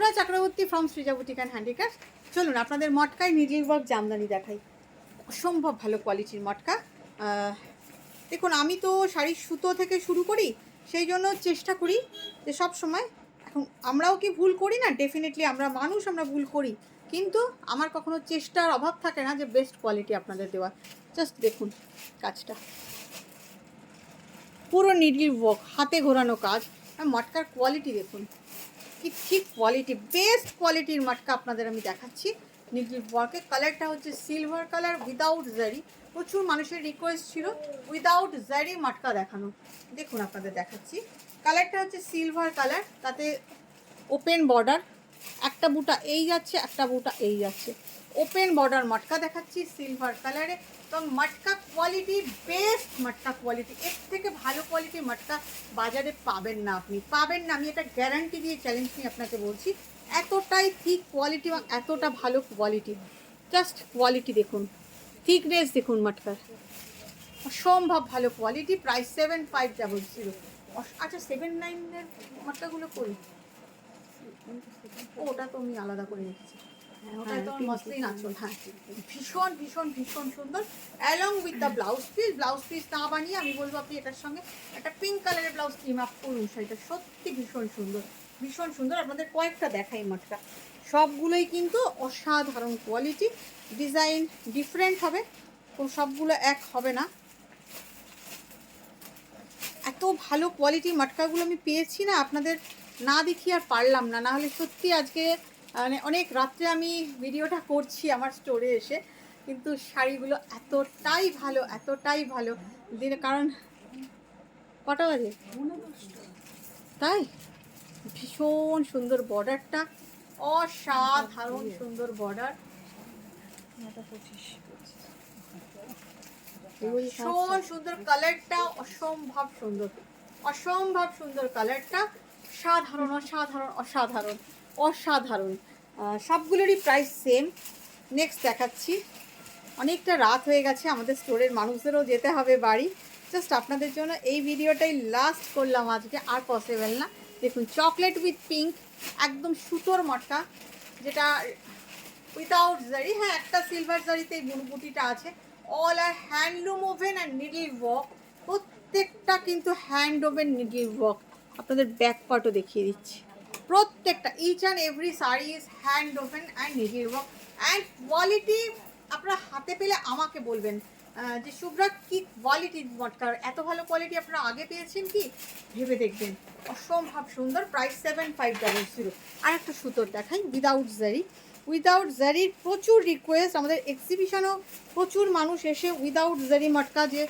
Shubhra Chakraborty from Srija boutique and handicraft. চলুন আপনাদের মটকায় needle work Jamdani দেখাই। অসম্ভব ভালো কোয়ালিটির মটকা। দেখুন, আমি তো শাড়ির সুতো থেকে শুরু করি, সেই জন্য চেষ্টা করি যে সব সময়, এখন আমরাও কি ভুল করি না? ডেফিনেটলি আমরা মানুষ, আমরা ভুল করি, কিন্তু আমার কখনো চেষ্টার অভাব থাকে না যে বেস্ট কোয়ালিটি আপনাদের দেওয়া। জাস্ট দেখুন কাজটা, পুরো নিডল ওয়ার্ক, হাতে ঘোরানো কাজ। আর মটকার কোয়ালিটি দেখুন কি ঠিক কোয়ালিটি, বেস্ট কোয়ালিটির মটকা আপনাদের আমি দেখাচ্ছি। নিডল ওয়ার্কের কালারটা হচ্ছে সিলভার কালার উইদাউট জারি। প্রচুর মানুষের রিকোয়েস্ট ছিল উইদাউট জারি মটকা দেখানো। দেখুন আপনাদের দেখাচ্ছি, কালারটা হচ্ছে সিলভার কালার, তাতে ওপেন বর্ডার, একটা বুটা এই যাচ্ছে, একটা বুটা এই যাচ্ছে, ওপেন বর্ডার মটকা দেখাচ্ছি সিলভার কালারে। এবং মটকা কোয়ালিটি বেস্ট মটকা কোয়ালিটি, এর থেকে ভালো কোয়ালিটির মটকা বাজারে পাবেন না, আপনি পাবেন না, আমি এটা গ্যারান্টি দিয়ে চ্যালেঞ্জ নিয়ে আপনাকে বলছি। এতটাই থিক কোয়ালিটি এবং এতটা ভালো কোয়ালিটি, জাস্ট কোয়ালিটি দেখুন, থিকনেস দেখুন মটকার, অসম্ভব ভালো কোয়ালিটি। প্রাইস 7500। আচ্ছা 79-এর মটকাগুলো করি, ওটা তো আমি আলাদা করে রেখেছি, ওটা তো মসলিন আঁচল। হ্যাঁ, ভীষণ ভীষণ ভীষণ সুন্দর, along with the blouse piece. Blouse piece না বানিয়ে আমি বলবো আপনি এটার সঙ্গে একটা পিঙ্ক কালারের ব্লাউজ টিম আপ করুন, শাড়িটা সত্যি ভীষণ সুন্দর, ভীষণ সুন্দর। আপনাদের কয়েকটা দেখাই মটকা, সবগুলোই কিন্তু অসাধারণ কোয়ালিটি, ডিজাইন ডিফারেন্ট হবে, সবগুলো এক হবে না। এত ভালো কোয়ালিটি মটকাগুলো আমি পেয়েছি না, আপনাদের না দেখি আর পারলাম না, না হলে সত্যি আজকে মানে অনেক রাত্রে আমি ভিডিওটা করছি আমার স্টোরে এসে, কিন্তু শাড়িগুলো এতটাই ভালো, এতটাই ভালো দিনে, কারণ কটা বাজে, তাই ভীষণ সুন্দর বর্ডারটা, অসাধারণ সুন্দর বর্ডার, ভীষণ সুন্দর কালারটা, অসম্ভব সুন্দর, অসম্ভব সুন্দর কালারটা, সাধারণ অসাধারণ অসাধারণ অসাধারণ। সবগুলোরই প্রাইস সেম। নেক্সট দেখাচ্ছি, অনেকটা রাত হয়ে গেছে, আমাদের স্টোরের মানুষদেরও যেতে হবে বাড়ি, জাস্ট আপনাদের জন্য এই ভিডিওটাই লাস্ট করলাম আজকে, আর পসিবল না। দেখুন চকলেট উইথ পিঙ্ক, একদম সুতোর মটকা, যেটা উইথাউট জারি, হ্যাঁ একটা সিলভার জারিতে এই বুনবুটিটা আছে। All are handloom woven and needle work, প্রত্যেকটা কিন্তু হ্যান্ড ওভেন নিডল ওয়ার্ক। আপনাদের ব্যাক পার্টও দেখিয়ে দিচ্ছি, প্রত্যেকটা each and every sari is hand woven and needle work and quality. আপনারা হাতে পেলে আমাকে বলবেন যে শুভ্রা কি কোয়ালিটির মটকার, এত ভালো কোয়ালিটি আপনারা আগে পেয়েছেন কি, ভেবে দেখবেন, অসম্ভব সুন্দর। প্রাইস 7500। আর একটা সুতোর দেখাই উইদাউট জারি, উইদাউট জারির প্রচুর রিকোয়েস্ট, আমাদের এক্সিবিশনও প্রচুর মানুষ এসে উইদাউট জারি মটকা, যে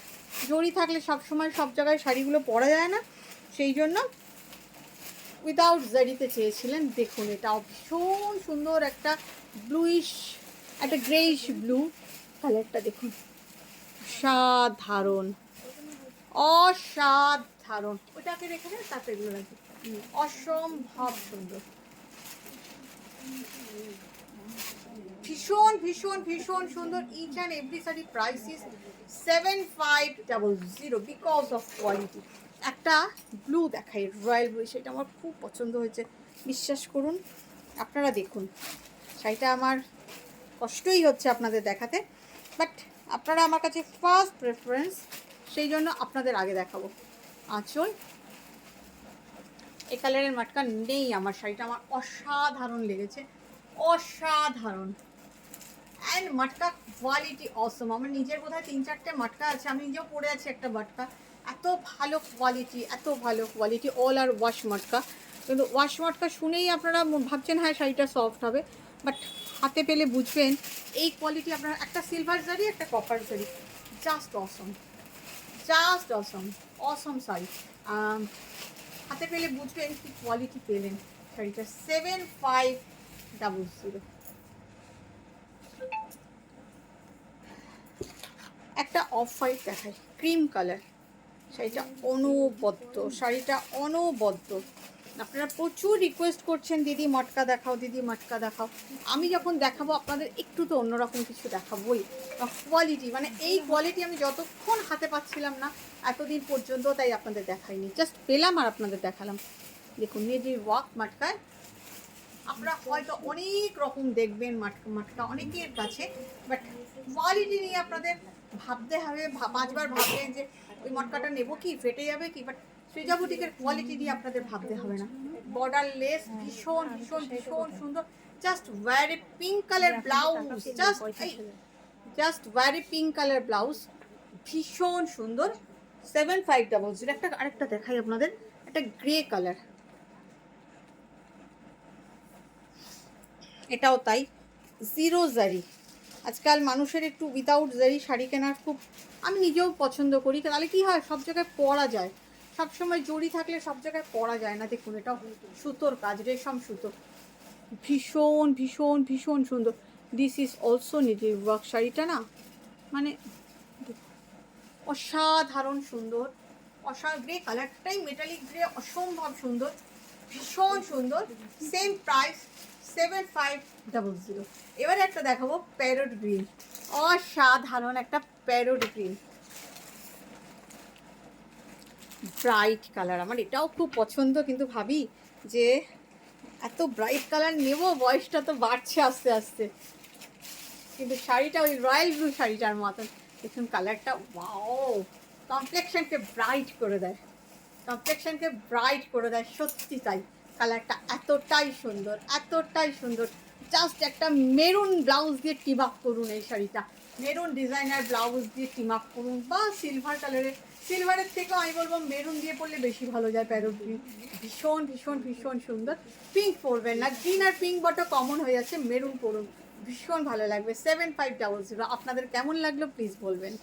জড়ি থাকলে সবসময় সব জায়গায় শাড়িগুলো পরা যায় না, সেই জন্য উইদাউট জারিতে চেয়েছিলেন। দেখুন এটা ভীষণ সুন্দর একটা ব্লুইশ, একটা গ্রেইশ ব্লু কালারটা দেখুন, অসাধারণ অসাধারণ। ওটাকে রেখে দেন, তারপরে এগুলো রাখি, অসম্ভব সুন্দর, ভীষণ ভীষণ ভীষণ সুন্দর। Each and every sari price is 7500 because of quality. একটা ব্লু দেখাই, রয়্যাল ব্লু, সেটা আমার খুব পছন্দ হয়েছে, বিশ্বাস করুন। আপনারা দেখুন শাড়িটা, আমার কষ্টই হচ্ছে আপনাদের দেখাতে, বাট আপনারা আমার কাছে ফার্স্ট প্রেফারেন্স, সেই জন্য আপনাদের আগে দেখাবো। আঁচল, এই কালারের মটকা নেই আমার শাড়িটা, আমার অসাধারণ লেগেছে, অসাধারণ। অ্যান্ড মটকা কোয়ালিটি অসম, আমার নিজের বোধহয় 3-4টে মটকা আছে, আমি নিজেও পরে আছি একটা মটকা, এত ভালো কোয়ালিটি, এত ভালো কোয়ালিটি। অল আর ওয়াশ মটকা, কিন্তু ওয়াশ মটকা শুনেই আপনারা ভাবছেন হ্যাঁ শাড়িটা সফট হবে, বাট হাতে পেলে বুঝবেন এই কোয়ালিটি। আপনার একটা সিলভার জারি, একটা কপার জারি, জাস্ট অসম, জাস্ট অসম, অসম শাড়ি। হাতে পেলে বুঝবেন কি কোয়ালিটি পেলেন শাড়িটা। 7500। একটা অফ হোয়াইট দেখাই, ক্রিম কালার, শাড়িটা অনবদ্য, শাড়িটা অনবদ্য। আপনারা প্রচুর রিকোয়েস্ট করছেন দিদি মটকা দেখাও, দিদি মটকা দেখাও। আমি যখন দেখাবো আপনাদের একটু তো অন্যরকম কিছু দেখাবোই। কোয়ালিটি মানে এই কোয়ালিটি আমি যতক্ষণ হাতে পাচ্ছিলাম না এতদিন পর্যন্ত, তাই আপনাদের দেখাইনি, জাস্ট পেলাম আর আপনাদের দেখালাম। দেখুন নিডল ওয়ার্ক মটকায়, আপনারা হয়তো অনেক রকম দেখবেন মাটকা অনেকের কাছে, বাট কোয়ালিটি নিয়ে আপনাদের ভাবতে হবে, পাঁচবার ভাববেন যে ওই মটকাটা নেবো কি, ফেটে যাবে কি, বাট সৃজা বুটিকের কোয়ালিটি নিয়ে আপনাদের ভাবতে হবে না। বর্ডার লেস ভীষণ ভীষণ ভীষণ সুন্দর, just wear a pink colour blouse, just wear a pink colour blouse, ভীষণ সুন্দর। 7500। একটা আরেকটা দেখাই আপনাদের, একটা গ্রে কালার, এটাও তাই, জিরো জারি। আজকাল মানুষের একটু উইদাউট জারি শাড়ি কেনার খুব, আমি নিজেও পছন্দ করি, তাহলে কি হয় সব জায়গায় পরা যায়, সবসময় জড়ি থাকলে সব জায়গায় পরা যায় না। দেখুন এটাও সুতোর কাজ, রেশম সুতো, ভীষণ ভীষণ ভীষণ সুন্দর। This is also native work. শাড়িটা না মানে অসাধারণ সুন্দর, গ্রে কালারটাই মেটালিক গ্রে, অসম্ভব সুন্দর, ভীষণ সুন্দর। Same price 7500। এবারে একটা দেখাবো প্যারট গ্রিন, অসাধারণ একটা প্যারট গ্রিন, ব্রাইট কালার। আমার এটাও খুব পছন্দ, কিন্তু ভাবি যে এত ব্রাইট কালার নেব, বয়সটা তো বাড়ছে আস্তে আস্তে, কিন্তু শাড়িটা ওই রয়্যাল ব্লু শাড়িটার মতন। দেখুন কালারটা, ওয়াও, কমপ্লেক্সনকে ব্রাইট করে দেয়, কমপ্লেক্সনকে ব্রাইট করে দেয়, সত্যি তাই। কালারটা এতটাই সুন্দর, এতটাই সুন্দর। জাস্ট একটা মেরুন ব্লাউজ দিয়ে টিম আপ করুন এই শাড়িটা, মেরুন ডিজাইনার ব্লাউজ দিয়ে টিম আপ করুন, বা সিলভার কালারের, সিলভারের থেকেও আমি বলবো মেরুন দিয়ে পরলে বেশি ভালো যায়। প্যারট গ্রিন ভীষণ ভীষণ ভীষণ সুন্দর। পিঙ্ক পরবেন না, গ্রিন আর পিঙ্ক বটা কমন হয়ে যাচ্ছে, মেরুন পরুন, ভীষণ ভালো লাগবে। 7500। আপনাদের কেমন লাগলো প্লিজ বলবেন।